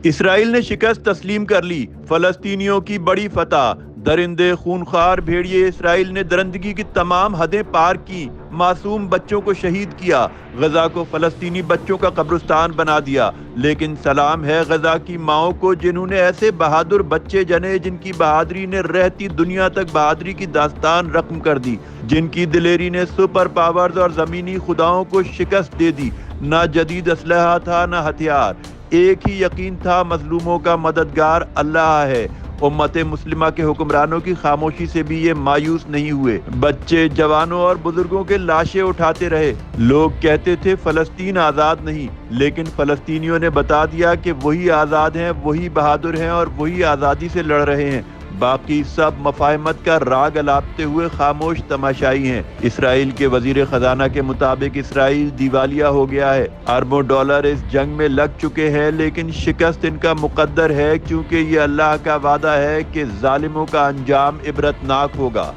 اسرائیل نے شکست تسلیم کر لی، فلسطینیوں کی بڑی فتح۔ درندے خونخوار بھیڑیے اسرائیل نے درندگی کی تمام حدیں پار کی، معصوم بچوں کو شہید کیا، غزہ کو فلسطینی بچوں کا قبرستان بنا دیا۔ لیکن سلام ہے غزہ کی ماؤں کو جنہوں نے ایسے بہادر بچے جنے جن کی بہادری نے رہتی دنیا تک بہادری کی داستان رقم کر دی، جن کی دلیری نے سپر پاورز اور زمینی خداؤں کو شکست دے دی۔ نہ جدید اسلحہ تھا نہ ہتھیار، ایک ہی یقین تھا، مظلوموں کا مددگار اللہ ہے۔ امت مسلمہ کے حکمرانوں کی خاموشی سے بھی یہ مایوس نہیں ہوئے، بچے، جوانوں اور بزرگوں کے لاشیں اٹھاتے رہے۔ لوگ کہتے تھے فلسطین آزاد نہیں، لیکن فلسطینیوں نے بتا دیا کہ وہی آزاد ہیں، وہی بہادر ہیں اور وہی آزادی سے لڑ رہے ہیں۔ باقی سب مفاہمت کا راگ الاپتے ہوئے خاموش تماشائی ہیں۔ اسرائیل کے وزیر خزانہ کے مطابق اسرائیل دیوالیہ ہو گیا ہے، اربوں ڈالر اس جنگ میں لگ چکے ہیں، لیکن شکست ان کا مقدر ہے کیونکہ یہ اللہ کا وعدہ ہے کہ ظالموں کا انجام عبرتناک ہوگا۔